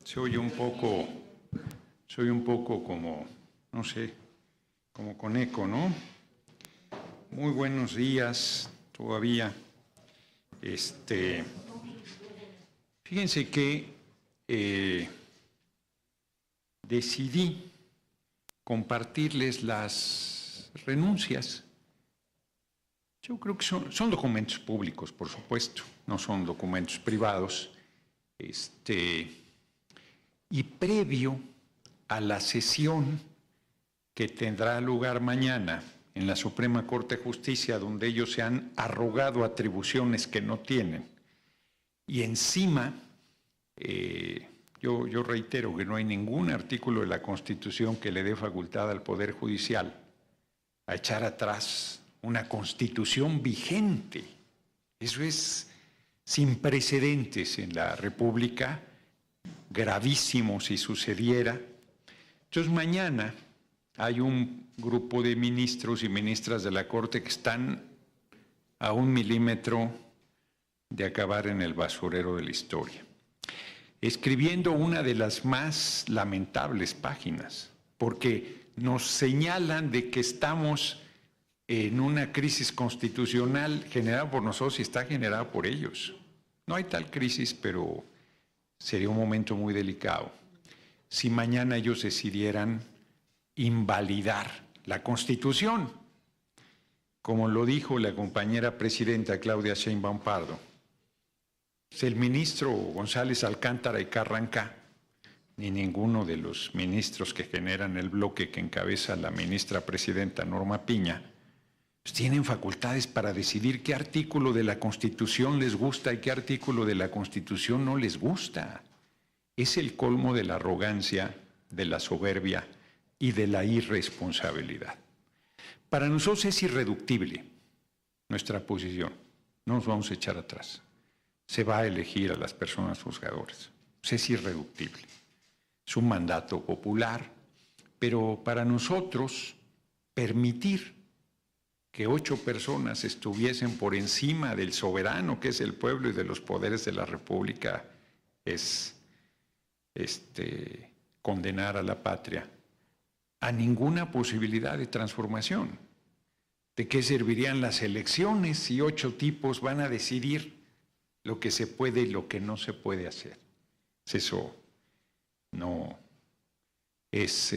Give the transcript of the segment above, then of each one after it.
Soy un poco como, no sé, como con eco, ¿no? Muy buenos días todavía. Fíjense que decidí compartirles las renuncias. Yo creo que son documentos públicos, por supuesto, no son documentos privados. Y previo a la sesión que tendrá lugar mañana en la Suprema Corte de Justicia, donde ellos se han arrogado atribuciones que no tienen, y encima, yo reitero que no hay ningún artículo de la Constitución que le dé facultad al Poder Judicial a echar atrás una Constitución vigente. Eso es sin precedentes en la República, gravísimo si sucediera. Entonces mañana hay un grupo de ministros y ministras de la Corte que están a 1 milímetro de acabar en el basurero de la historia, escribiendo una de las más lamentables páginas, porque nos señalan de que estamos en una crisis constitucional generada por nosotros y está generada por ellos. No hay tal crisis, pero sería un momento muy delicado si mañana ellos decidieran invalidar la Constitución, como lo dijo la compañera presidenta Claudia Sheinbaum Pardo. El ministro González Alcántara y Carranca, ni ninguno de los ministros que generan el bloque que encabeza la ministra presidenta Norma Piña, pues tienen facultades para decidir qué artículo de la Constitución les gusta y qué artículo de la Constitución no les gusta. Es el colmo de la arrogancia, de la soberbia y de la irresponsabilidad. Para nosotros es irreductible nuestra posición, no nos vamos a echar atrás. Se va a elegir a las personas juzgadoras, es irreductible. Es un mandato popular, pero para nosotros permitir que 8 personas estuviesen por encima del soberano, que es el pueblo, y de los poderes de la República, es condenar a la patria a ninguna posibilidad de transformación. ¿De qué servirían las elecciones si 8 tipos van a decidir lo que se puede y lo que no se puede hacer? Eso no es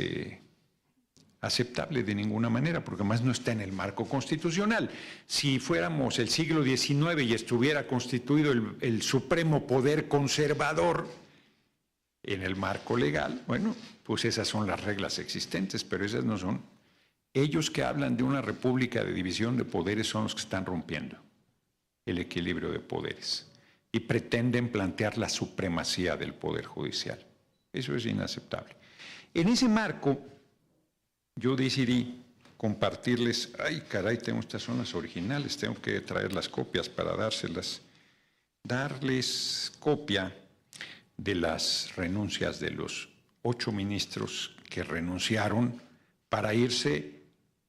aceptable de ninguna manera, porque además no está en el marco constitucional. Si fuéramos el siglo XIX y estuviera constituido el supremo poder conservador en el marco legal, bueno, pues esas son las reglas existentes, pero esas no son. Ellos que hablan de una república de división de poderes son los que están rompiendo el equilibrio de poderes y pretenden plantear la supremacía del Poder Judicial. Eso es inaceptable. En ese marco, yo decidí compartirles, ay caray, tengo estas zonas originales, tengo que traer las copias para darles copia de las renuncias de los 8 ministros que renunciaron para irse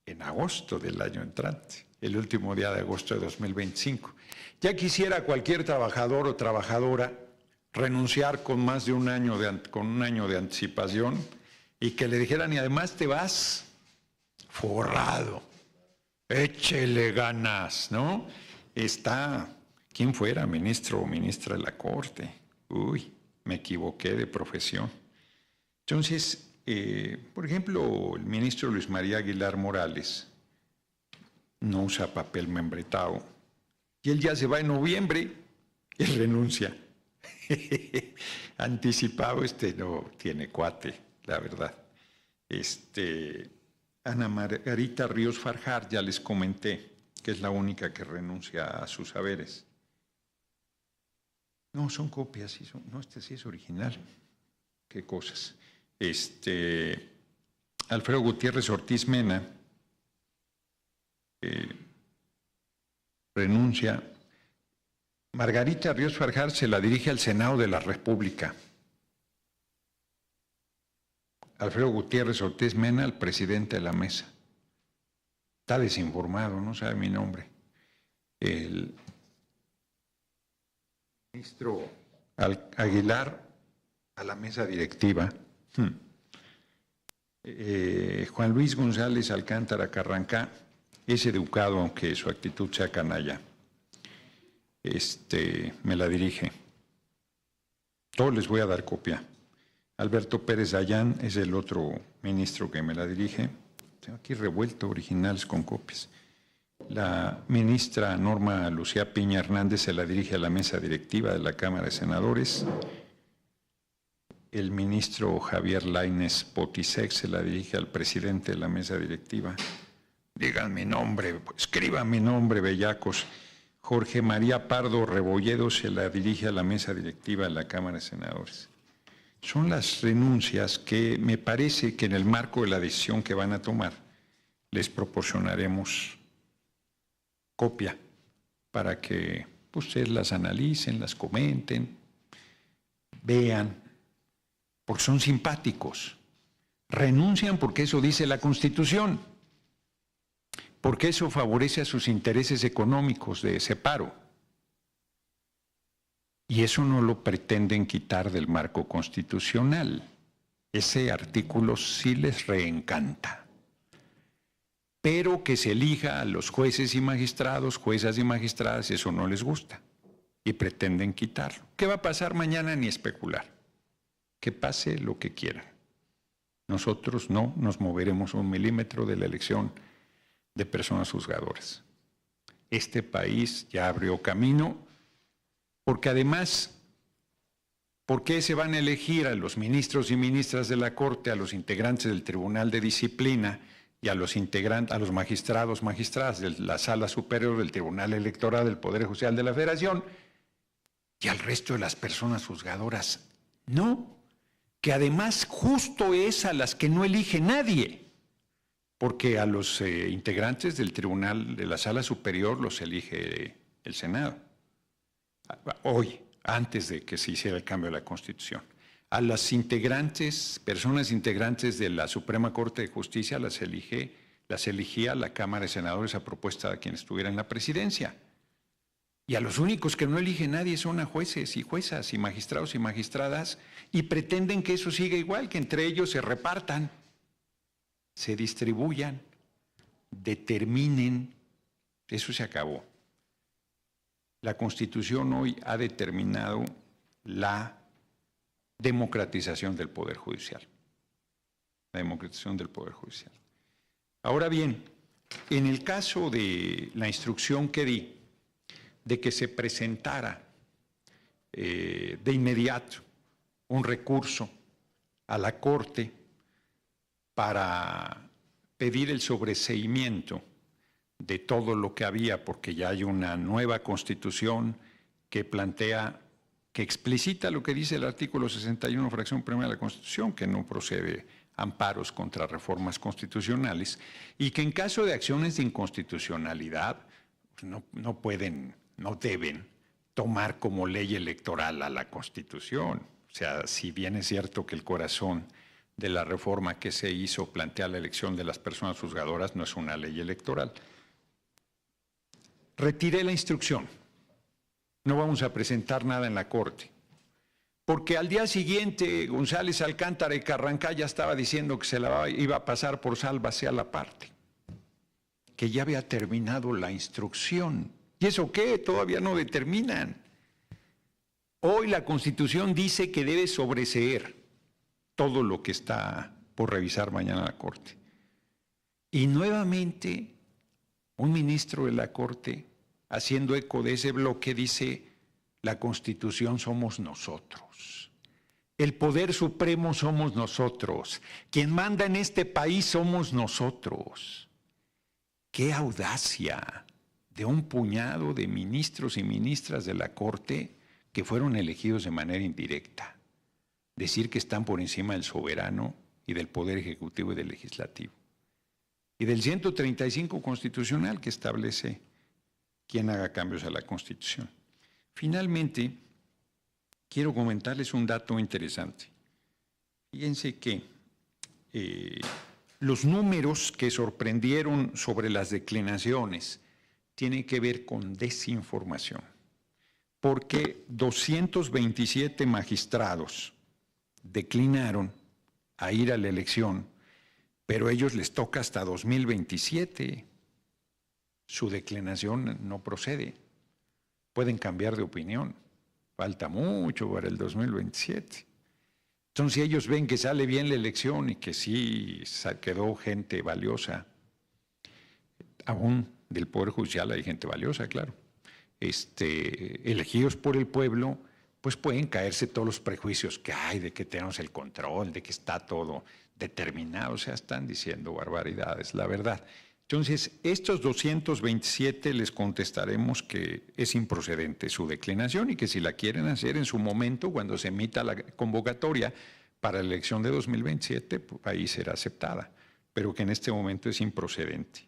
en agosto del año entrante, el último día de agosto de 2025. Ya quisiera cualquier trabajador o trabajadora renunciar con más de un año de anticipación y que le dijeran, y además te vas forrado, échele ganas, ¿no? ¿Quién fuera ministro o ministra de la Corte? Uy, me equivoqué de profesión. Entonces, por ejemplo, el ministro Luis María Aguilar Morales no usa papel membretado y él ya se va en noviembre y renuncia. Anticipado, no tiene cuate, la verdad. Ana Margarita Ríos Farjar, ya les comenté, que es la única que renuncia a sus haberes. No, son copias, sí no, este sí es original. Qué cosas. Alfredo Gutiérrez Ortiz Mena renuncia. Margarita Ríos Farjar se la dirige al Senado de la República. Alfredo Gutiérrez Ortiz Mena, el presidente de la mesa. Está desinformado, no sabe mi nombre. El ministro Aguilar a la mesa directiva. Juan Luis González Alcántara Carrancá es educado, aunque su actitud sea canalla. Me la dirige. Todos les voy a dar copia. Alberto Pérez Dayán es el otro ministro que me la dirige. Tengo aquí revuelto originales con copias. La ministra Norma Lucía Piña Hernández se la dirige a la mesa directiva de la Cámara de Senadores. El ministro Javier Lainez Potisek se la dirige al presidente de la mesa directiva. Digan mi nombre, escriban mi nombre, bellacos. Jorge María Pardo Rebolledo se la dirige a la mesa directiva de la Cámara de Senadores. Son las renuncias que me parece que en el marco de la decisión que van a tomar les proporcionaremos copia para que ustedes las analicen, las comenten, vean, porque son simpáticos. Renuncian porque eso dice la Constitución, porque eso favorece a sus intereses económicos de separo. Y eso no lo pretenden quitar del marco constitucional. Ese artículo sí les reencanta. Pero que se elija a los jueces y magistrados, juezas y magistradas, eso no les gusta. Y pretenden quitarlo. ¿Qué va a pasar mañana? Ni especular. Que pase lo que quieran. Nosotros no nos moveremos un milímetro de la elección de personas juzgadoras. Este país ya abrió camino, porque además, ¿por qué se van a elegir a los ministros y ministras de la Corte, a los integrantes del Tribunal de Disciplina y a los magistrados, magistradas de la Sala Superior del Tribunal Electoral del Poder Judicial de la Federación y al resto de las personas juzgadoras? No, que además justo es a las que no elige nadie, porque a los integrantes del Tribunal de la Sala Superior los elige el Senado. Hoy, antes de que se hiciera el cambio de la Constitución. A las personas integrantes de la Suprema Corte de Justicia las elegía la Cámara de Senadores a propuesta de quien estuviera en la presidencia. Y a los únicos que no elige nadie son a jueces y juezas y magistrados y magistradas, y pretenden que eso siga igual, que entre ellos se repartan, se distribuyan, determinen. Eso se acabó. La Constitución hoy ha determinado la democratización del Poder Judicial. La democratización del Poder Judicial. Ahora bien, en el caso de la instrucción que di, de que se presentara de inmediato un recurso a la Corte para pedir el sobreseimiento de todo lo que había, porque ya hay una nueva Constitución que plantea, que explicita lo que dice el artículo 61, fracción primera de la Constitución, que no procede amparos contra reformas constitucionales, y que en caso de acciones de inconstitucionalidad no deben tomar como ley electoral a la Constitución. O sea, si bien es cierto que el corazón de la reforma que se hizo plantea la elección de las personas juzgadoras, no es una ley electoral. Retiré la instrucción. No vamos a presentar nada en la Corte. Porque al día siguiente González Alcántara y Carrancá ya estaba diciendo que se la iba a pasar por sálvase a la parte. Que ya había terminado la instrucción. ¿Y eso qué? Todavía no determinan. Hoy la Constitución dice que debe sobreseer todo lo que está por revisar mañana la Corte. Y nuevamente, un ministro de la Corte, haciendo eco de ese bloque, dice, la Constitución somos nosotros. El poder supremo somos nosotros. Quien manda en este país somos nosotros. ¡Qué audacia de un puñado de ministros y ministras de la Corte que fueron elegidos de manera indirecta! Decir que están por encima del soberano y del poder ejecutivo y del legislativo. Y del 135 constitucional que establece quién haga cambios a la Constitución. Finalmente, quiero comentarles un dato interesante. Fíjense que los números que sorprendieron sobre las declinaciones tienen que ver con desinformación, porque 227 magistrados declinaron a ir a la elección, pero a ellos les toca hasta 2027. Su declinación no procede. Pueden cambiar de opinión. Falta mucho para el 2027. Entonces, si ellos ven que sale bien la elección y que sí quedó gente valiosa, aún del Poder Judicial hay gente valiosa, claro, elegidos por el pueblo, pues pueden caerse todos los prejuicios que hay de que tenemos el control, de que está todo determinado. O sea, están diciendo barbaridades, la verdad. Entonces, estos 227 les contestaremos que es improcedente su declinación y que si la quieren hacer en su momento, cuando se emita la convocatoria para la elección de 2027, pues ahí será aceptada, pero que en este momento es improcedente.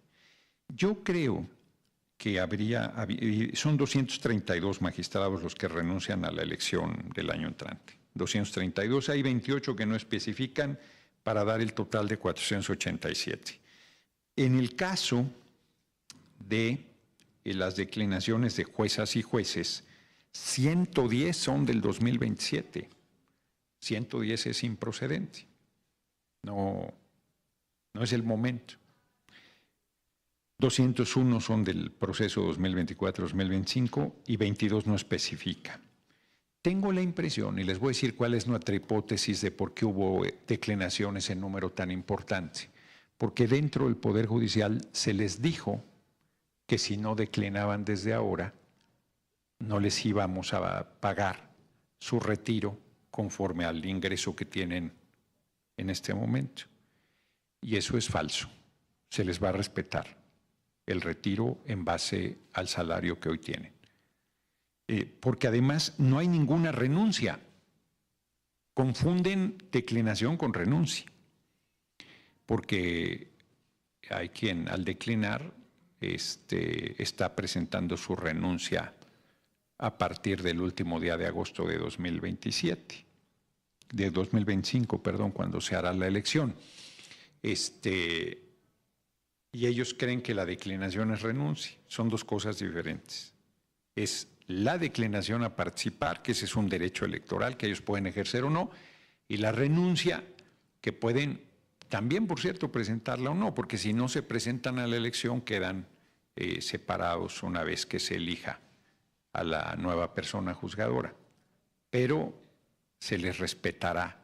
Yo creo que son 232 magistrados los que renuncian a la elección del año entrante. 232, hay 28 que no especifican para dar el total de 487. En el caso de las declinaciones de juezas y jueces, 110 son del 2027. 110 es improcedente. No es el momento. 201 son del proceso 2024-2025 y 22 no especifica. Tengo la impresión, y les voy a decir cuál es nuestra hipótesis de por qué hubo declinaciones en número tan importante. Porque dentro del Poder Judicial se les dijo que si no declinaban desde ahora, no les íbamos a pagar su retiro conforme al ingreso que tienen en este momento. Y eso es falso. Se les va a respetar el retiro en base al salario que hoy tienen. Porque además no hay ninguna renuncia. Confunden declinación con renuncia. Porque hay quien al declinar está presentando su renuncia a partir del último día de agosto de 2027, de 2025, perdón, cuando se hará la elección. Y ellos creen que la declinación es renuncia. Son dos cosas diferentes. Es la declinación a participar, que ese es un derecho electoral que ellos pueden ejercer o no, y la renuncia, que pueden también, por cierto, presentarla o no, porque si no se presentan a la elección quedan separados una vez que se elija a la nueva persona juzgadora. Pero se les respetará.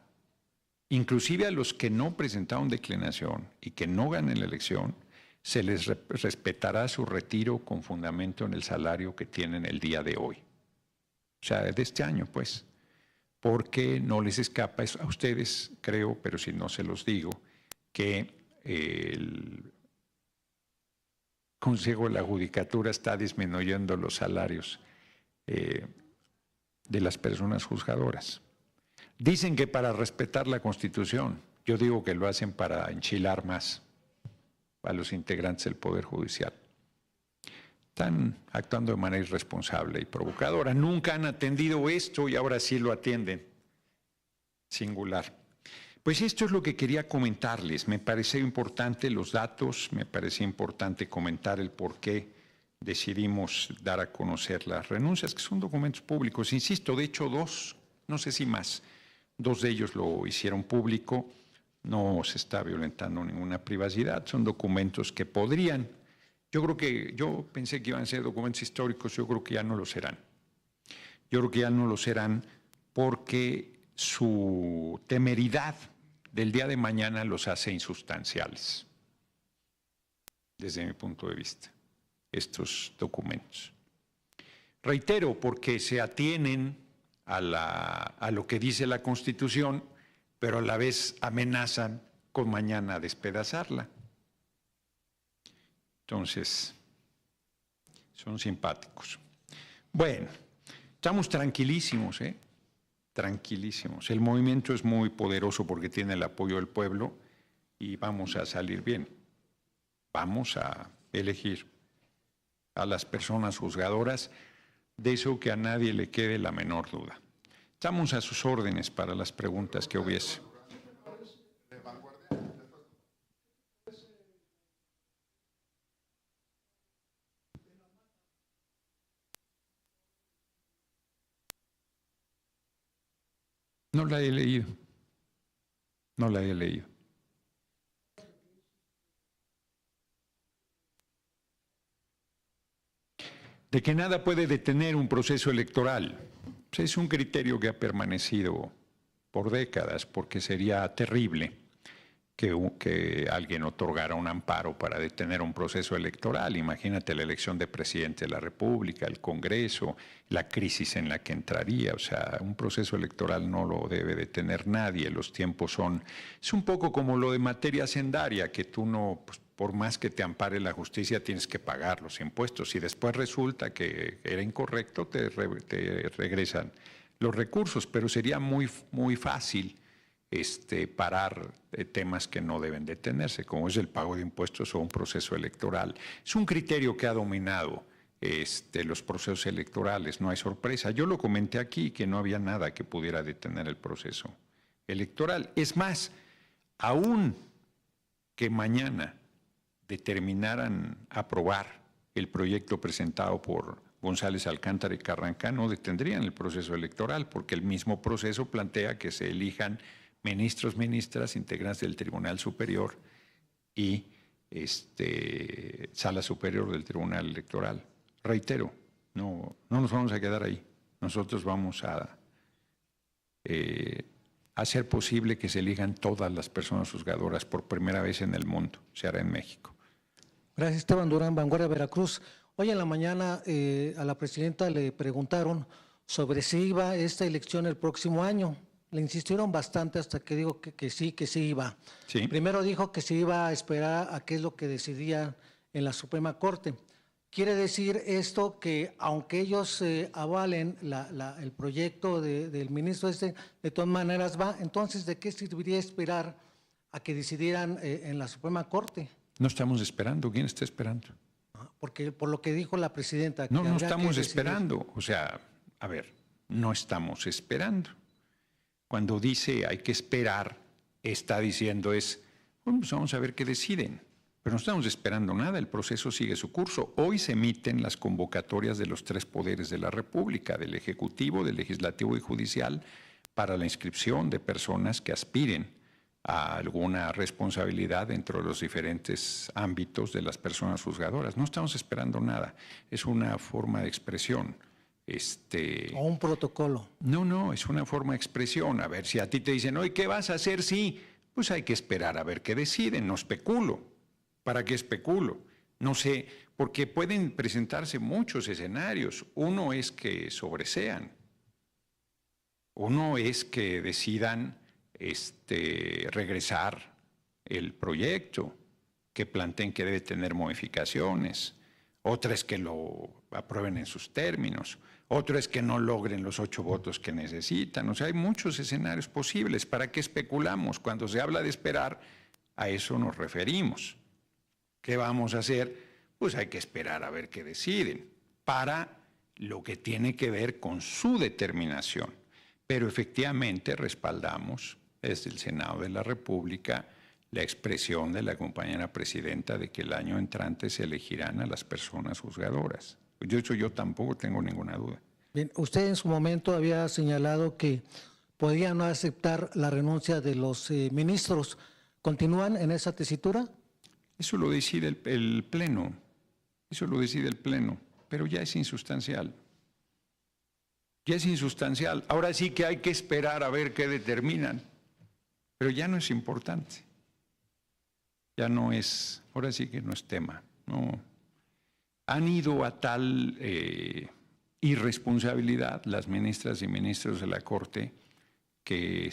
Inclusive a los que no presentaron declinación y que no ganen la elección, se les respetará su retiro con fundamento en el salario que tienen el día de hoy. O sea, de este año, pues. Porque no les escapa a ustedes, creo, pero si no se los digo, que el Consejo de la Judicatura está disminuyendo los salarios de las personas juzgadoras. Dicen que para respetar la Constitución. Yo digo que lo hacen para enchilar más a los integrantes del Poder Judicial. Están actuando de manera irresponsable y provocadora. Nunca han atendido esto y ahora sí lo atienden. Singular. Pues esto es lo que quería comentarles. Me pareció importante los datos, me parecía importante comentar el por qué decidimos dar a conocer las renuncias, que son documentos públicos. Insisto, de hecho, dos, no sé si más, dos de ellos lo hicieron público. No se está violentando ninguna privacidad, son documentos que podrían, yo pensé que iban a ser documentos históricos, yo creo que ya no lo serán. Yo creo que ya no lo serán porque su temeridad del día de mañana los hace insustanciales, desde mi punto de vista, estos documentos. Reitero, porque se atienen a lo que dice la Constitución, pero a la vez amenazan con mañana despedazarla. Entonces, son simpáticos. Bueno, estamos tranquilísimos, tranquilísimos. El movimiento es muy poderoso porque tiene el apoyo del pueblo y vamos a salir bien. Vamos a elegir a las personas juzgadoras, de eso que a nadie le quede la menor duda. Estamos a sus órdenes para las preguntas que hubiese. No la he leído. No la he leído. De que nada puede detener un proceso electoral. Pues es un criterio que ha permanecido por décadas, porque sería terrible que alguien otorgara un amparo para detener un proceso electoral. Imagínate la elección de presidente de la República, el Congreso, la crisis en la que entraría. O sea, un proceso electoral no lo debe detener nadie. Los tiempos son... Es un poco como lo de materia hacendaria, que tú no... Pues, por más que te ampare la justicia, tienes que pagar los impuestos. Si después resulta que era incorrecto, te regresan los recursos, pero sería muy fácil parar temas que no deben detenerse, como es el pago de impuestos o un proceso electoral. Es un criterio que ha dominado los procesos electorales, no hay sorpresa. Yo lo comenté aquí, que no había nada que pudiera detener el proceso electoral. Es más, aún que mañana determinaran aprobar el proyecto presentado por González Alcántara y Carranca, no detendrían el proceso electoral, porque el mismo proceso plantea que se elijan ministros, ministras, integrantes del Tribunal Superior y Sala Superior del Tribunal Electoral. Reitero, no nos vamos a quedar ahí. Nosotros vamos a hacer posible que se elijan todas las personas juzgadoras por primera vez en el mundo. Se hará en México. Gracias, Esteban Durán, Vanguardia Veracruz. Hoy en la mañana a la presidenta le preguntaron sobre si iba esta elección el próximo año. Le insistieron bastante hasta que dijo que sí iba. Sí. Primero dijo que se iba a esperar a qué es lo que decidía en la Suprema Corte. Quiere decir esto que aunque ellos avalen el proyecto del ministro de todas maneras va, entonces ¿de qué serviría esperar a que decidieran en la Suprema Corte? No estamos esperando. ¿Quién está esperando? Porque por lo que dijo la presidenta. No estamos esperando. O sea, a ver, no estamos esperando. Cuando dice hay que esperar, está diciendo bueno, pues vamos a ver qué deciden. Pero no estamos esperando nada, el proceso sigue su curso. Hoy se emiten las convocatorias de los 3 poderes de la República, del Ejecutivo, del Legislativo y Judicial, para la inscripción de personas que aspiren a alguna responsabilidad dentro de los diferentes ámbitos de las personas juzgadoras. No estamos esperando nada, es una forma de expresión. ¿O un protocolo? No, es una forma de expresión. A ver, si a ti te dicen, oye, ¿qué vas a hacer? Sí, pues hay que esperar a ver qué deciden, no especulo. ¿Para qué especulo? No sé, porque pueden presentarse muchos escenarios. Uno es que sobresean, uno es que decidan regresar el proyecto, que planteen que debe tener modificaciones. Otra es que lo aprueben en sus términos. Otro es que no logren los 8 votos que necesitan. O sea, hay muchos escenarios posibles. ¿Para qué especulamos? Cuando se habla de esperar, a eso nos referimos. ¿Qué vamos a hacer? Pues hay que esperar a ver qué deciden para lo que tiene que ver con su determinación. Pero efectivamente respaldamos desde el Senado de la República la expresión de la compañera presidenta de que el año entrante se elegirán a las personas juzgadoras. Yo tampoco tengo ninguna duda. Bien, usted en su momento había señalado que podía no aceptar la renuncia de los ministros. ¿Continúan en esa tesitura? Eso lo decide el Pleno. Eso lo decide el Pleno, pero ya es insustancial. Ya es insustancial. Ahora sí que hay que esperar a ver qué determinan, pero ya no es importante. Ya no es, ahora sí que no es tema. No. Han ido a tal irresponsabilidad las ministras y ministros de la Corte que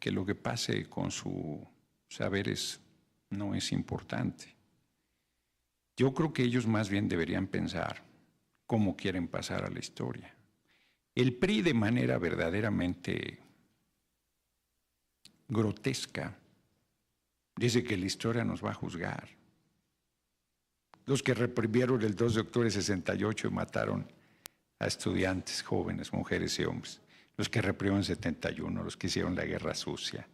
lo que pase con sus saberes no es importante. Yo creo que ellos más bien deberían pensar cómo quieren pasar a la historia. El PRI, de manera verdaderamente grotesca, dice que la historia nos va a juzgar. Los que reprimieron el 2 de octubre de 68 y mataron a estudiantes jóvenes, mujeres y hombres. Los que reprimieron en 71, los que hicieron la guerra sucia.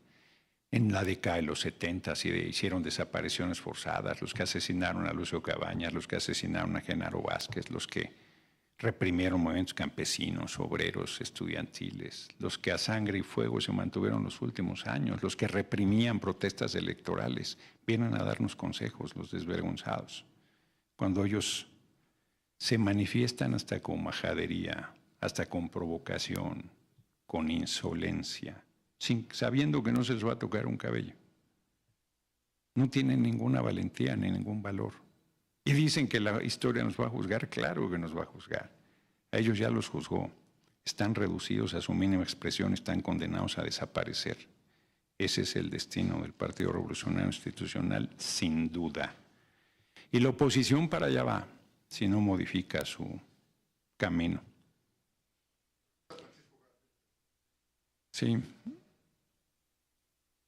En la década de los 70 hicieron desapariciones forzadas, los que asesinaron a Lucio Cabañas, los que asesinaron a Genaro Vázquez, los que reprimieron movimientos campesinos, obreros, estudiantiles, los que a sangre y fuego se mantuvieron los últimos años, los que reprimían protestas electorales, vienen a darnos consejos, los desvergonzados. Cuando ellos se manifiestan hasta con majadería, hasta con provocación, con insolencia, sabiendo que no se les va a tocar un cabello. No tienen ninguna valentía ni ningún valor. Y dicen que la historia nos va a juzgar. Claro que nos va a juzgar. A ellos ya los juzgó. Están reducidos a su mínima expresión, están condenados a desaparecer. Ese es el destino del Partido Revolucionario Institucional, sin duda. Y la oposición para allá va, si no modifica su camino. Sí.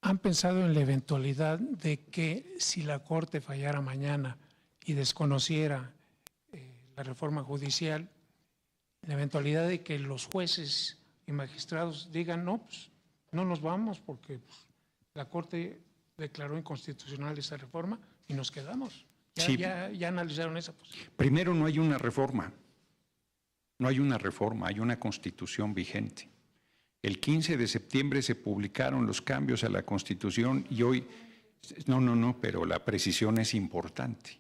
¿Han pensado en la eventualidad de que si la Corte fallara mañana y desconociera la reforma judicial, la eventualidad de que los jueces y magistrados digan, no, pues no nos vamos porque pues, la Corte declaró inconstitucional esa reforma y nos quedamos? Ya analizaron esa posibilidad. Primero, no hay una reforma. No hay una reforma, hay una Constitución vigente. El 15 de septiembre se publicaron los cambios a la Constitución y hoy, pero la precisión es importante,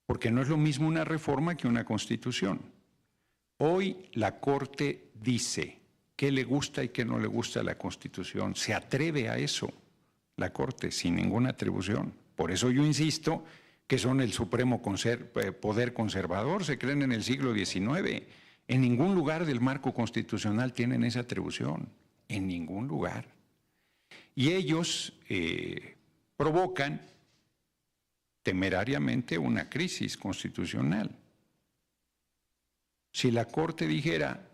porque no es lo mismo una reforma que una Constitución. Hoy la Corte dice qué le gusta y qué no le gusta a la Constitución, se atreve a eso la Corte sin ninguna atribución. Por eso yo insisto que son el supremo poder conservador, se creen en el siglo XIX. En ningún lugar del marco constitucional tienen esa atribución, en ningún lugar. Y ellos provocan temerariamente una crisis constitucional. Si la Corte dijera,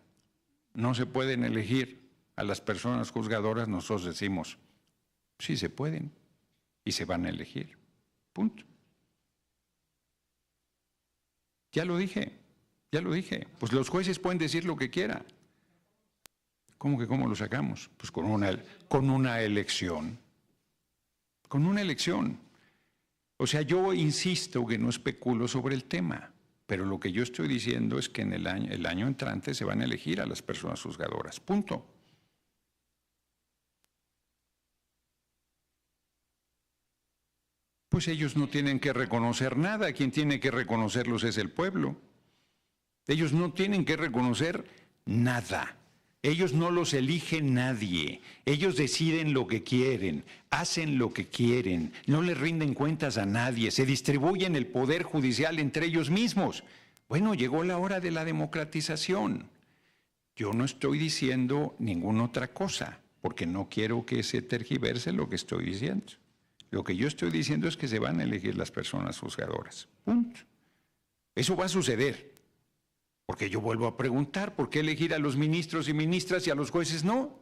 no se pueden elegir a las personas juzgadoras, nosotros decimos, sí se pueden y se van a elegir, punto. Ya lo dije. Pues los jueces pueden decir lo que quieran. ¿Cómo que cómo lo sacamos? Pues con una elección. Con una elección. O sea, yo insisto que no especulo sobre el tema, pero lo que yo estoy diciendo es que en el año entrante se van a elegir a las personas juzgadoras. Punto. Pues ellos no tienen que reconocer nada. Quien tiene que reconocerlos es el pueblo. Ellos no tienen que reconocer nada. Ellos no los elige nadie. Ellos deciden lo que quieren, hacen lo que quieren, no les rinden cuentas a nadie, se distribuyen el poder judicial entre ellos mismos. Bueno, llegó la hora de la democratización. Yo no estoy diciendo ninguna otra cosa, porque no quiero que se tergiverse lo que estoy diciendo. Lo que yo estoy diciendo es que se van a elegir las personas juzgadoras. Punto. Eso va a suceder. Porque yo vuelvo a preguntar, ¿por qué elegir a los ministros y ministras y a los jueces no?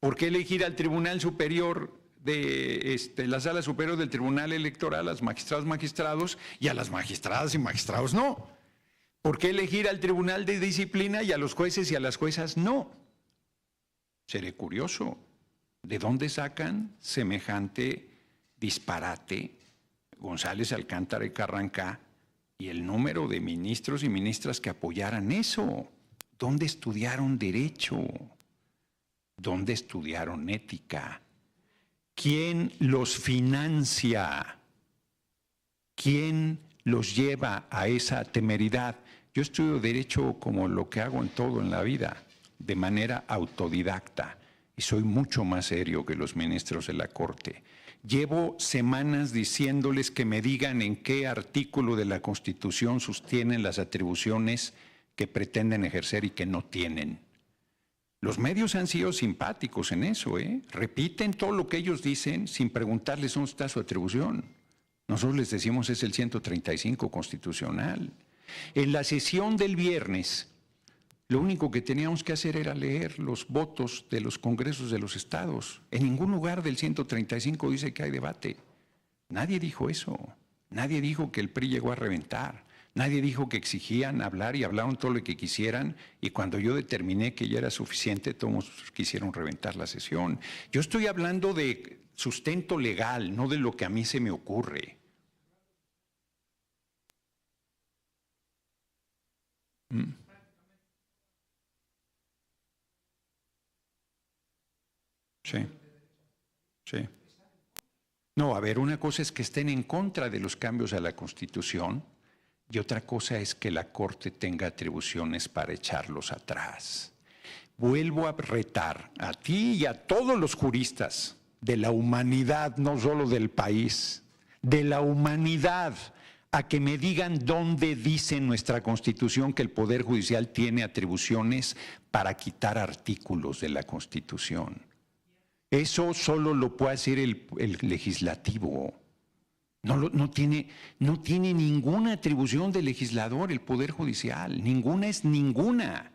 ¿Por qué elegir al Tribunal Superior la Sala Superior del Tribunal Electoral, a los magistrados y a las magistradas y magistrados no? ¿Por qué elegir al Tribunal de Disciplina y a los jueces y a las juezas no? Seré curioso. ¿De dónde sacan semejante disparate González, Alcántara y Carrancá y el número de ministros y ministras que apoyaran eso? ¿Dónde estudiaron derecho? ¿Dónde estudiaron ética? ¿Quién los financia? ¿Quién los lleva a esa temeridad? Yo estudio derecho como lo que hago en todo en la vida, de manera autodidacta, y soy mucho más serio que los ministros de la Corte. Llevo semanas diciéndoles que me digan en qué artículo de la Constitución sostienen las atribuciones que pretenden ejercer y que no tienen. Los medios han sido simpáticos en eso, repiten todo lo que ellos dicen sin preguntarles dónde está su atribución. Nosotros les decimos es el 135 constitucional. En la sesión del viernes, lo único que teníamos que hacer era leer los votos de los congresos de los estados. En ningún lugar del 135 dice que hay debate. Nadie dijo eso. Nadie dijo que el PRI llegó a reventar. Nadie dijo que exigían hablar y hablaron todo lo que quisieran. Y cuando yo determiné que ya era suficiente, todos quisieron reventar la sesión. Yo estoy hablando de sustento legal, no de lo que a mí se me ocurre. Sí, sí. No, a ver, una cosa es que estén en contra de los cambios a la Constitución y otra cosa es que la Corte tenga atribuciones para echarlos atrás. Vuelvo a retar a ti y a todos los juristas de la humanidad, no solo del país, de la humanidad, a que me digan dónde dice nuestra Constitución que el Poder Judicial tiene atribuciones para quitar artículos de la Constitución. Eso solo lo puede hacer el legislativo. No tiene ninguna atribución del legislador el Poder Judicial. Ninguna es ninguna.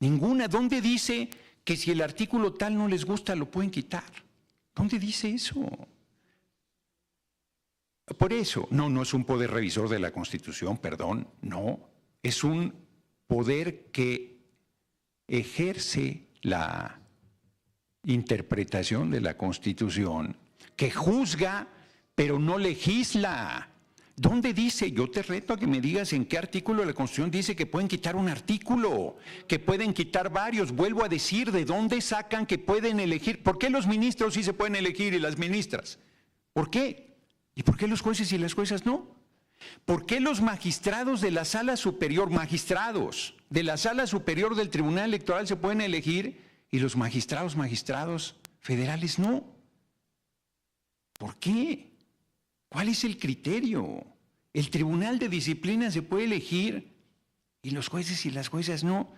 Ninguna. ¿Dónde dice que si el artículo tal no les gusta lo pueden quitar? ¿Dónde dice eso? Por eso, no es un poder revisor de la Constitución, perdón, no. Es un poder que ejerce la interpretación de la Constitución, que juzga, pero no legisla. ¿Dónde dice? Yo te reto a que me digas en qué artículo de la Constitución dice que pueden quitar un artículo, que pueden quitar varios. Vuelvo a decir, ¿de dónde sacan que pueden elegir? ¿Por qué los ministros sí se pueden elegir y las ministras? ¿Por qué? ¿Y por qué los jueces y las juezas no? ¿Por qué los magistrados de la Sala Superior, magistrados de la Sala Superior del Tribunal Electoral se pueden elegir y los magistrados federales no? ¿Por qué? ¿Cuál es el criterio? El Tribunal de Disciplina se puede elegir y los jueces y las juezas no.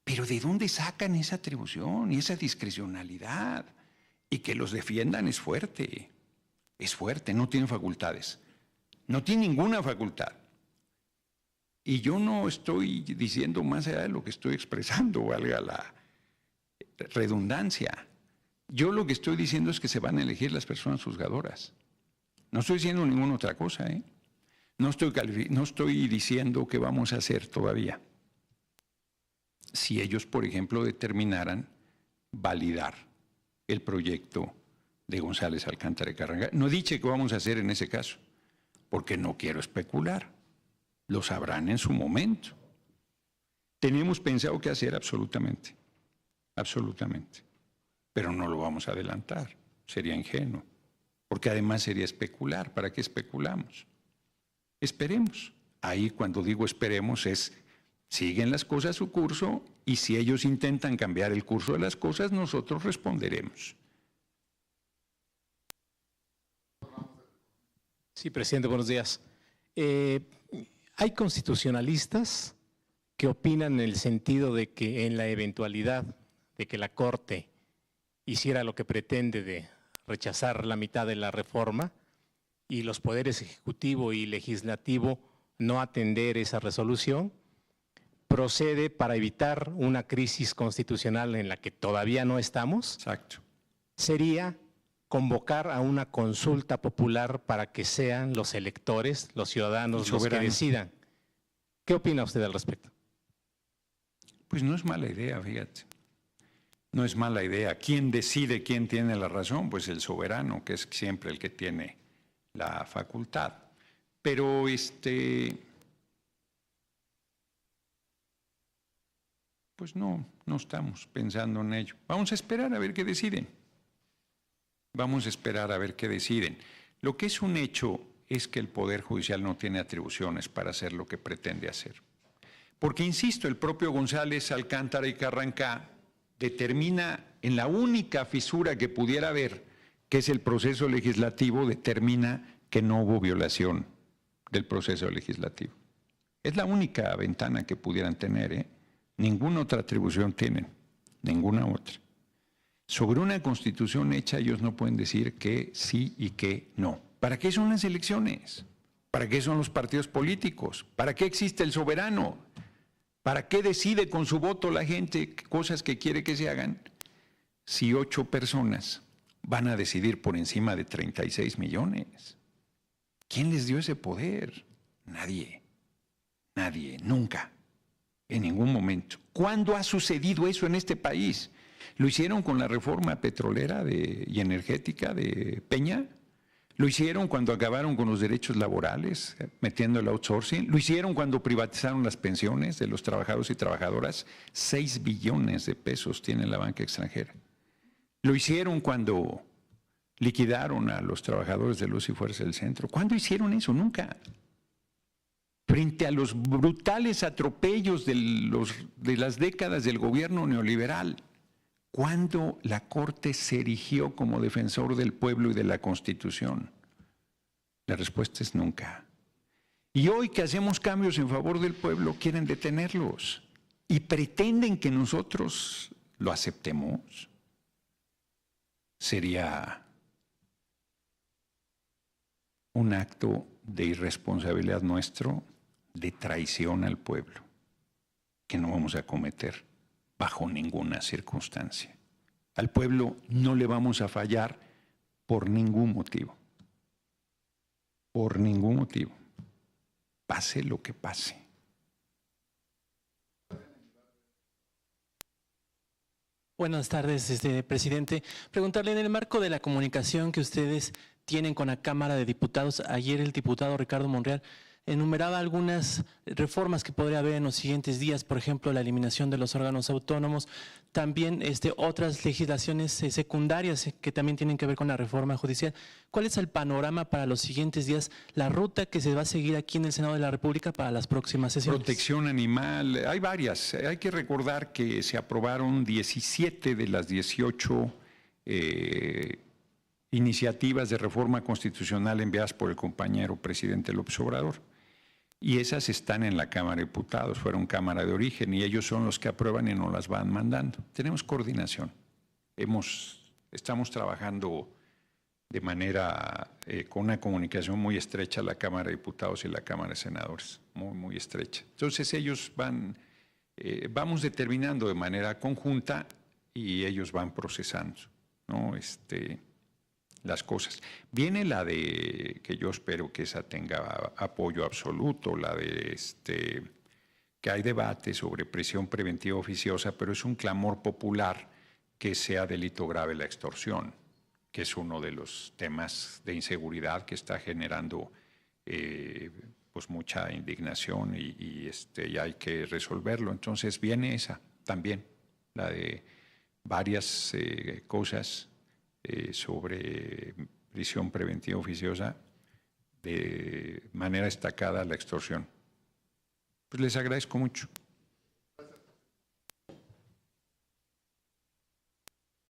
Pero ¿de dónde sacan esa atribución y esa discrecionalidad? Y que los defiendan es fuerte, no tienen facultades, no tiene ninguna facultad. Y yo no estoy diciendo más allá de lo que estoy expresando, valga la redundancia. Yo lo que estoy diciendo es que se van a elegir las personas juzgadoras. No estoy diciendo ninguna otra cosa, ¿eh? No estoy diciendo qué vamos a hacer todavía. Si ellos, por ejemplo, determinaran validar el proyecto de González Alcántara y Carranca. No he dicho qué vamos a hacer en ese caso, porque no quiero especular. Lo sabrán en su momento. Tenemos pensado qué hacer absolutamente, pero no lo vamos a adelantar, sería ingenuo, porque además sería especular. ¿Para qué especulamos? Esperemos. Ahí cuando digo esperemos es, siguen las cosas su curso y si ellos intentan cambiar el curso de las cosas, nosotros responderemos. Sí, presidente, buenos días. Hay constitucionalistas que opinan en el sentido de que en la eventualidad de que la Corte hiciera lo que pretende de rechazar la mitad de la reforma y los poderes ejecutivo y legislativo no atender esa resolución, procede para evitar una crisis constitucional en la que todavía no estamos. Exacto. Sería convocar a una consulta popular para que sean los electores, los ciudadanos, los que decidan. ¿Qué opina usted al respecto? Pues no es mala idea, fíjate. No es mala idea. ¿Quién decide quién tiene la razón? Pues el soberano, que es siempre el que tiene la facultad. Pero pues no estamos pensando en ello. Vamos a esperar a ver qué deciden. Vamos a esperar a ver qué deciden. Lo que es un hecho es que el Poder Judicial no tiene atribuciones para hacer lo que pretende hacer. Porque, insisto, el propio González Alcántara y Carranca determina en la única fisura que pudiera haber, que es el proceso legislativo, determina que no hubo violación del proceso legislativo. Es la única ventana que pudieran tener, ¿eh? Ninguna otra atribución tienen, ninguna otra. Sobre una constitución hecha ellos no pueden decir que sí y que no. ¿Para qué son las elecciones? ¿Para qué son los partidos políticos? ¿Para qué existe el soberano? ¿Para qué decide con su voto la gente cosas que quiere que se hagan? Si 8 personas van a decidir por encima de 36 millones. ¿Quién les dio ese poder? Nadie. Nadie, nunca, en ningún momento. ¿Cuándo ha sucedido eso en este país? ¿Lo hicieron con la reforma petrolera y energética de Peña? ¿Lo hicieron cuando acabaron con los derechos laborales, metiendo el outsourcing? ¿Lo hicieron cuando privatizaron las pensiones de los trabajadores y trabajadoras? 6 billones de pesos tiene la banca extranjera. Lo hicieron cuando liquidaron a los trabajadores de Luz y Fuerza del Centro. ¿Cuándo hicieron eso? Nunca. Frente a los brutales atropellos de las décadas del gobierno neoliberal, ¿cuándo la Corte se erigió como defensor del pueblo y de la Constitución? La respuesta es nunca. Y hoy que hacemos cambios en favor del pueblo, quieren detenerlos y pretenden que nosotros lo aceptemos. Sería un acto de irresponsabilidad nuestro, de traición al pueblo, que no vamos a cometer bajo ninguna circunstancia. Al pueblo no le vamos a fallar por ningún motivo. Por ningún motivo. Pase lo que pase. Buenas tardes, presidente. Preguntarle, en el marco de la comunicación que ustedes tienen con la Cámara de Diputados, ayer el diputado Ricardo Monreal enumeraba algunas reformas que podría haber en los siguientes días, por ejemplo, la eliminación de los órganos autónomos, también otras legislaciones secundarias que también tienen que ver con la reforma judicial. ¿Cuál es el panorama para los siguientes días, la ruta que se va a seguir aquí en el Senado de la República para las próximas sesiones? Protección animal, hay varias. Hay que recordar que se aprobaron 17 de las 18 iniciativas de reforma constitucional enviadas por el compañero presidente López Obrador. Y esas están en la Cámara de Diputados, fueron Cámara de Origen, y ellos son los que aprueban y nos las van mandando. Tenemos coordinación. Estamos trabajando de manera, con una comunicación muy estrecha, la Cámara de Diputados y la Cámara de Senadores, muy, muy estrecha. Entonces ellos vamos determinando de manera conjunta y ellos van procesando, ¿no? Las cosas. Viene la de, que yo espero que esa tenga apoyo absoluto, la de que hay debate sobre prisión preventiva oficiosa, pero es un clamor popular que sea delito grave la extorsión, que es uno de los temas de inseguridad que está generando pues mucha indignación y hay que resolverlo. Entonces viene esa también, la de varias cosas sobre prisión preventiva oficiosa, de manera destacada la extorsión. Pues les agradezco mucho.